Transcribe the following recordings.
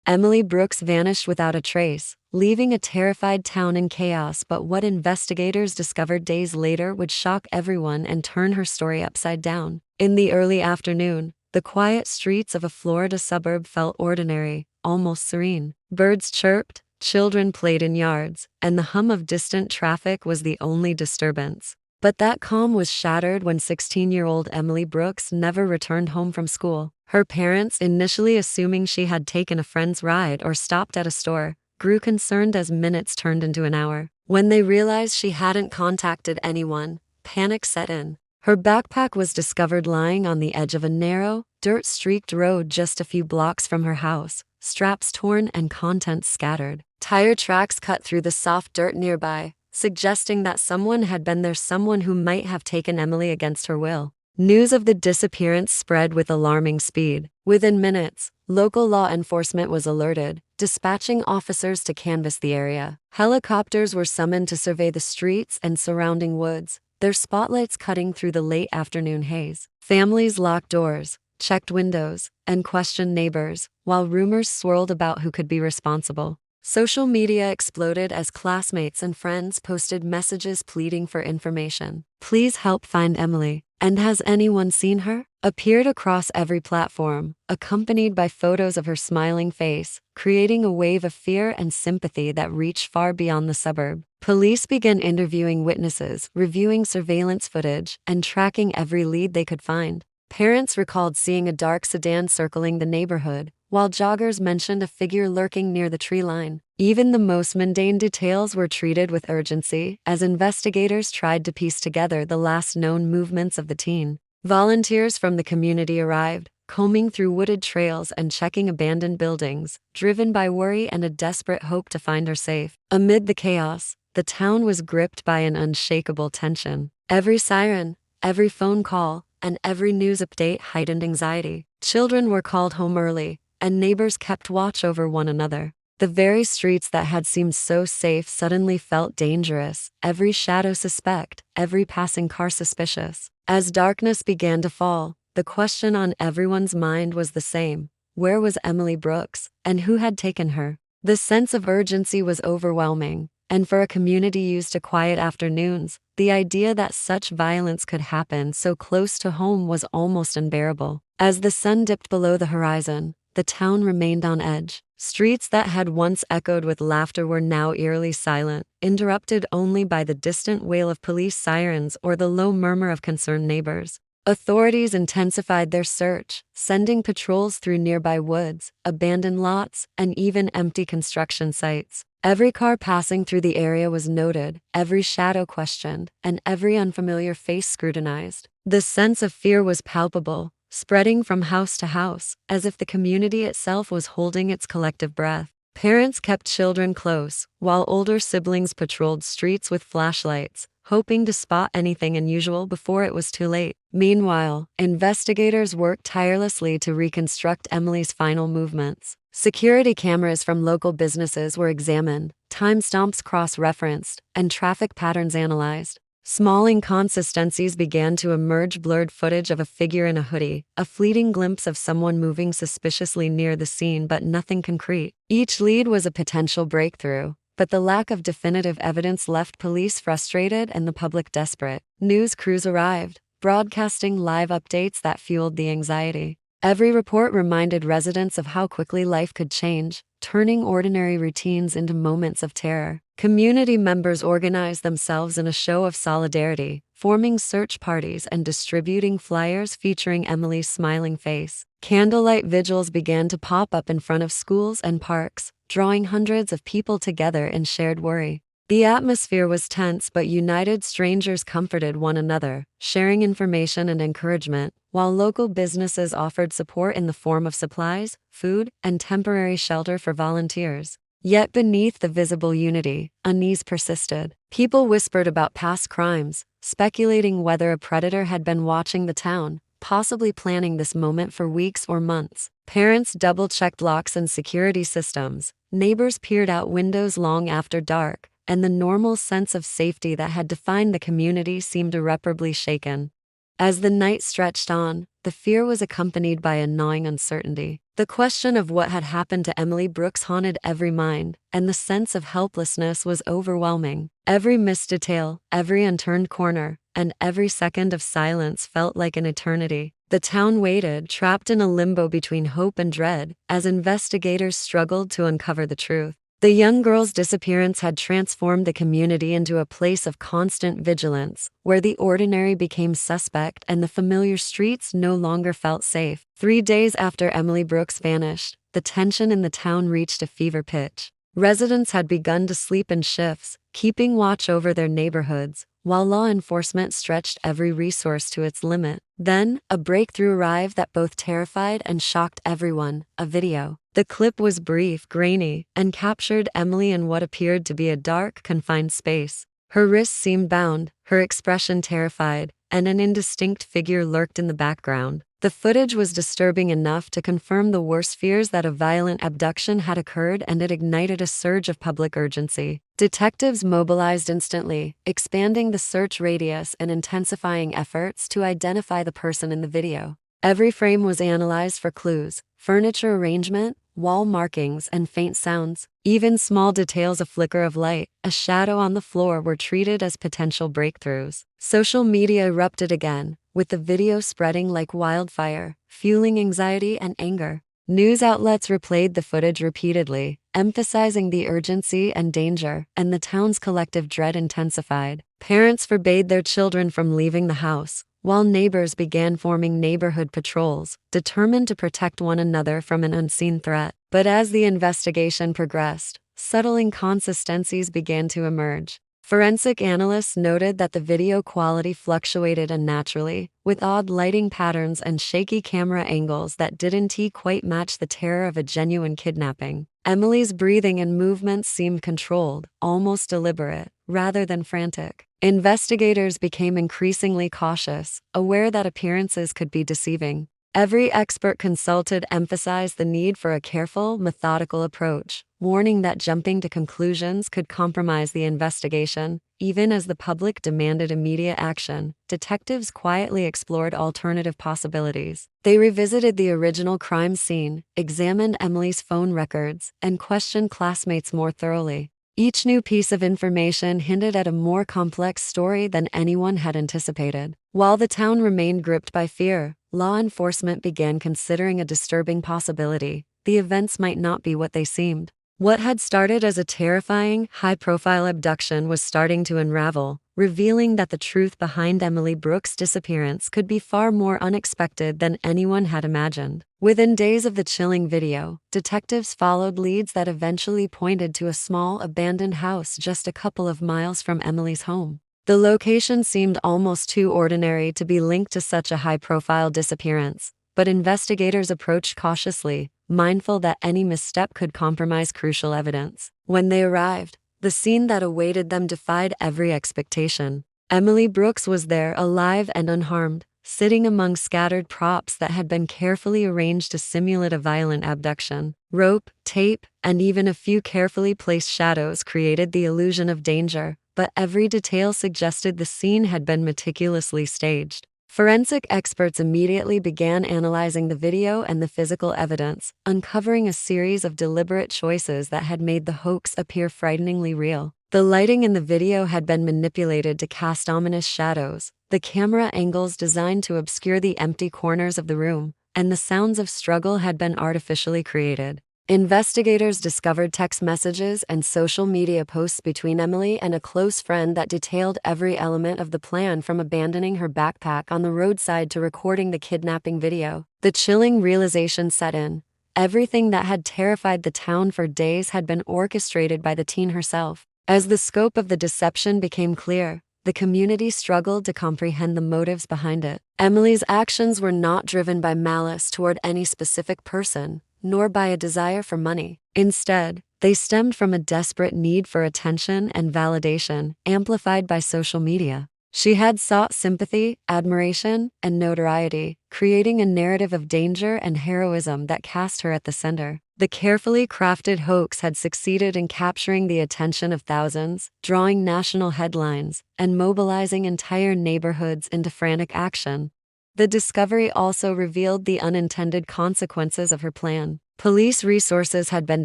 Emily Brooks vanished without a trace, leaving a terrified town in chaos. But what investigators discovered days later would shock everyone and turn her story upside down. In the early afternoon, the quiet streets of a Florida suburb felt ordinary, almost serene. Birds chirped, children played in yards, and the hum of distant traffic was the only disturbance. But that calm was shattered when 16-year-old Emily Brooks never returned home from school. Her parents, initially assuming she had taken a friend's ride or stopped at a store, grew concerned as minutes turned into an hour. When they realized she hadn't contacted anyone, panic set in. Her backpack was discovered lying on the edge of a narrow, dirt-streaked road just a few blocks from her house, straps torn and contents scattered. Tire tracks cut through the soft dirt nearby, suggesting that someone had been there, someone who might have taken Emily against her will. News of the disappearance spread with alarming speed. Within minutes, local law enforcement was alerted, dispatching officers to canvass the area. Helicopters were summoned to survey the streets and surrounding woods, their spotlights cutting through the late afternoon haze. Families locked doors, checked windows, and questioned neighbors, while rumors swirled about who could be responsible. Social media exploded as classmates and friends posted messages pleading for information. "Please help find Emily," and "Has anyone seen her?" appeared across every platform, accompanied by photos of her smiling face, creating a wave of fear and sympathy that reached far beyond the suburb. Police began interviewing witnesses, reviewing surveillance footage, and tracking every lead they could find. Parents recalled seeing a dark sedan circling the neighborhood, while joggers mentioned a figure lurking near the tree line. Even the most mundane details were treated with urgency as investigators tried to piece together the last known movements of the teen. Volunteers from the community arrived, combing through wooded trails and checking abandoned buildings, driven by worry and a desperate hope to find her safe. Amid the chaos, the town was gripped by an unshakable tension. Every siren, every phone call, and every news update heightened anxiety. Children were called home early, and neighbors kept watch over one another. The very streets that had seemed so safe suddenly felt dangerous, every shadow suspect, every passing car suspicious. As darkness began to fall, the question on everyone's mind was the same: where was Emily Brooks, and who had taken her? The sense of urgency was overwhelming, and for a community used to quiet afternoons, the idea that such violence could happen so close to home was almost unbearable. As the sun dipped below the horizon, the town remained on edge. Streets that had once echoed with laughter were now eerily silent, interrupted only by the distant wail of police sirens or the low murmur of concerned neighbors. Authorities intensified their search, sending patrols through nearby woods, abandoned lots, and even empty construction sites. Every car passing through the area was noted, every shadow questioned, and every unfamiliar face scrutinized. The sense of fear was palpable, spreading from house to house, as if the community itself was holding its collective breath. Parents kept children close, while older siblings patrolled streets with flashlights, hoping to spot anything unusual before it was too late. Meanwhile, investigators worked tirelessly to reconstruct Emily's final movements. Security cameras from local businesses were examined, timestamps cross-referenced, and traffic patterns analyzed. Small inconsistencies began to emerge: blurred footage of a figure in a hoodie, a fleeting glimpse of someone moving suspiciously near the scene, but nothing concrete. Each lead was a potential breakthrough, but the lack of definitive evidence left police frustrated and the public desperate. News crews arrived, broadcasting live updates that fueled the anxiety. Every report reminded residents of how quickly life could change, turning ordinary routines into moments of terror. Community members organized themselves in a show of solidarity, forming search parties and distributing flyers featuring Emily's smiling face. Candlelight vigils began to pop up in front of schools and parks, drawing hundreds of people together in shared worry. The atmosphere was tense, but united strangers comforted one another, sharing information and encouragement, while local businesses offered support in the form of supplies, food, and temporary shelter for volunteers. Yet beneath the visible unity, unease persisted. People whispered about past crimes, speculating whether a predator had been watching the town, possibly planning this moment for weeks or months. Parents double-checked locks and security systems, neighbors peered out windows long after dark, and the normal sense of safety that had defined the community seemed irreparably shaken. As the night stretched on, the fear was accompanied by a gnawing uncertainty. The question of what had happened to Emily Brooks haunted every mind, and the sense of helplessness was overwhelming. Every missed detail, every unturned corner, and every second of silence felt like an eternity. The town waited, trapped in a limbo between hope and dread, as investigators struggled to uncover the truth. The young girl's disappearance had transformed the community into a place of constant vigilance, where the ordinary became suspect and the familiar streets no longer felt safe. 3 days after Emily Brooks vanished, the tension in the town reached a fever pitch. Residents had begun to sleep in shifts, keeping watch over their neighborhoods, while law enforcement stretched every resource to its limit. Then, a breakthrough arrived that both terrified and shocked everyone: a video. The clip was brief, grainy, and captured Emily in what appeared to be a dark, confined space. Her wrists seemed bound, her expression terrified, and an indistinct figure lurked in the background. The footage was disturbing enough to confirm the worst fears that a violent abduction had occurred, and it ignited a surge of public urgency. Detectives mobilized instantly, expanding the search radius and intensifying efforts to identify the person in the video. Every frame was analyzed for clues: furniture arrangement, wall markings, and faint sounds. Even small details, a flicker of light, a shadow on the floor, were treated as potential breakthroughs. Social media erupted again, with the video spreading like wildfire, fueling anxiety and anger. News outlets replayed the footage repeatedly, emphasizing the urgency and danger, and the town's collective dread intensified. Parents forbade their children from leaving the house, while neighbors began forming neighborhood patrols, determined to protect one another from an unseen threat. But as the investigation progressed, subtle inconsistencies began to emerge. Forensic analysts noted that the video quality fluctuated unnaturally, with odd lighting patterns and shaky camera angles that didn't quite match the terror of a genuine kidnapping. Emily's breathing and movements seemed controlled, almost deliberate, rather than frantic. Investigators became increasingly cautious, aware that appearances could be deceiving. Every expert consulted emphasized the need for a careful, methodical approach, warning that jumping to conclusions could compromise the investigation. Even as the public demanded immediate action, detectives quietly explored alternative possibilities. They revisited the original crime scene, examined Emily's phone records, and questioned classmates more thoroughly. Each new piece of information hinted at a more complex story than anyone had anticipated. While the town remained gripped by fear, law enforcement began considering a disturbing possibility: the events might not be what they seemed. What had started as a terrifying, high-profile abduction was starting to unravel, revealing that the truth behind Emily Brooks' disappearance could be far more unexpected than anyone had imagined. Within days of the chilling video, detectives followed leads that eventually pointed to a small, abandoned house just a couple of miles from Emily's home. The location seemed almost too ordinary to be linked to such a high-profile disappearance, but investigators approached cautiously, mindful that any misstep could compromise crucial evidence. When they arrived, the scene that awaited them defied every expectation. Emily Brooks was there, alive and unharmed, sitting among scattered props that had been carefully arranged to simulate a violent abduction. Rope, tape, and even a few carefully placed shadows created the illusion of danger, but every detail suggested the scene had been meticulously staged. Forensic experts immediately began analyzing the video and the physical evidence, uncovering a series of deliberate choices that had made the hoax appear frighteningly real. The lighting in the video had been manipulated to cast ominous shadows, the camera angles designed to obscure the empty corners of the room, and the sounds of struggle had been artificially created. Investigators discovered text messages and social media posts between Emily and a close friend that detailed every element of the plan, from abandoning her backpack on the roadside to recording the kidnapping video. The chilling realization set in: everything that had terrified the town for days had been orchestrated by the teen herself. As the scope of the deception became clear, the community struggled to comprehend the motives behind it. Emily's actions were not driven by malice toward any specific person, nor by a desire for money. Instead, they stemmed from a desperate need for attention and validation, amplified by social media. She had sought sympathy, admiration, and notoriety, creating a narrative of danger and heroism that cast her at the center. The carefully crafted hoax had succeeded in capturing the attention of thousands, drawing national headlines, and mobilizing entire neighborhoods into frantic action. The discovery also revealed the unintended consequences of her plan. Police resources had been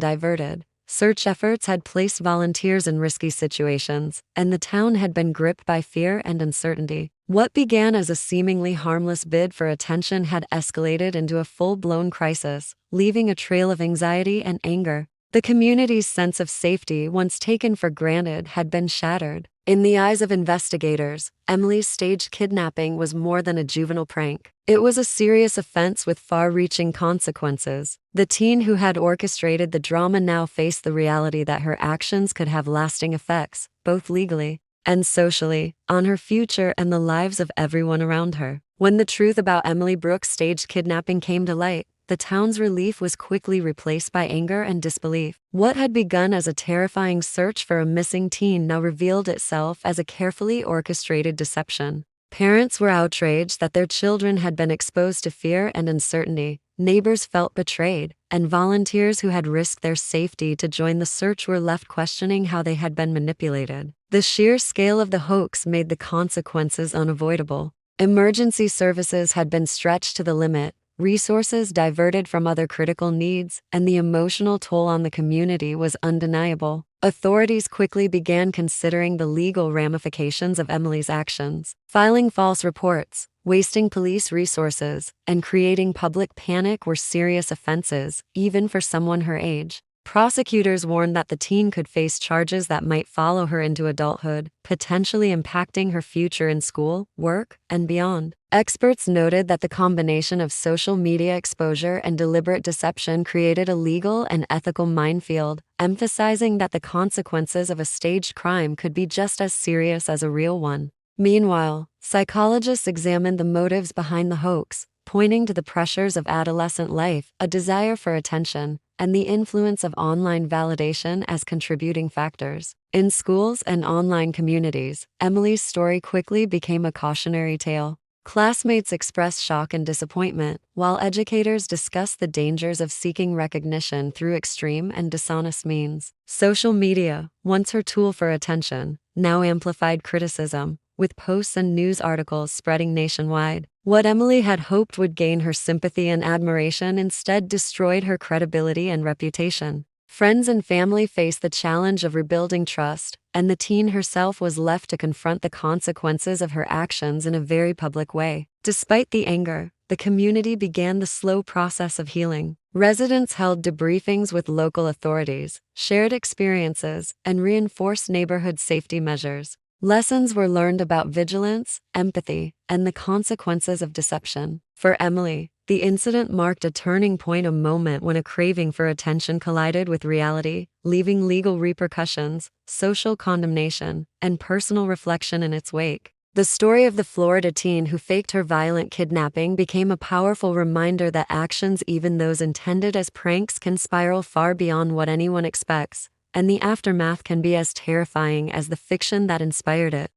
diverted, search efforts had placed volunteers in risky situations, and the town had been gripped by fear and uncertainty. What began as a seemingly harmless bid for attention had escalated into a full-blown crisis, leaving a trail of anxiety and anger. The community's sense of safety, once taken for granted, had been shattered. In the eyes of investigators, Emily's staged kidnapping was more than a juvenile prank. It was a serious offense with far-reaching consequences. The teen who had orchestrated the drama now faced the reality that her actions could have lasting effects, both legally and socially, on her future and the lives of everyone around her. When the truth about Emily Brooks' staged kidnapping came to light, the town's relief was quickly replaced by anger and disbelief. What had begun as a terrifying search for a missing teen now revealed itself as a carefully orchestrated deception. Parents were outraged that their children had been exposed to fear and uncertainty. Neighbors felt betrayed, and volunteers who had risked their safety to join the search were left questioning how they had been manipulated. The sheer scale of the hoax made the consequences unavoidable. Emergency services had been stretched to the limit, resources diverted from other critical needs, and the emotional toll on the community was undeniable. Authorities quickly began considering the legal ramifications of Emily's actions. Filing false reports, wasting police resources, and creating public panic were serious offenses, even for someone her age. Prosecutors warned that the teen could face charges that might follow her into adulthood, potentially impacting her future in school, work, and beyond. Experts noted that the combination of social media exposure and deliberate deception created a legal and ethical minefield, emphasizing that the consequences of a staged crime could be just as serious as a real one. Meanwhile, psychologists examined the motives behind the hoax, pointing to the pressures of adolescent life, a desire for attention, and the influence of online validation as contributing factors. In schools and online communities, Emily's story quickly became a cautionary tale. Classmates expressed shock and disappointment, while educators discussed the dangers of seeking recognition through extreme and dishonest means. Social media, once her tool for attention, now amplified criticism, with posts and news articles spreading nationwide. What Emily had hoped would gain her sympathy and admiration instead destroyed her credibility and reputation. Friends and family faced the challenge of rebuilding trust, and the teen herself was left to confront the consequences of her actions in a very public way. Despite the anger, the community began the slow process of healing. Residents held debriefings with local authorities, shared experiences, and reinforced neighborhood safety measures. Lessons were learned about vigilance, empathy, and the consequences of deception. For Emily, the incident marked a turning point, a moment when a craving for attention collided with reality, leaving legal repercussions, social condemnation, and personal reflection in its wake. The story of the Florida teen who faked her violent kidnapping became a powerful reminder that actions, even those intended as pranks, can spiral far beyond what anyone expects, and the aftermath can be as terrifying as the fiction that inspired it.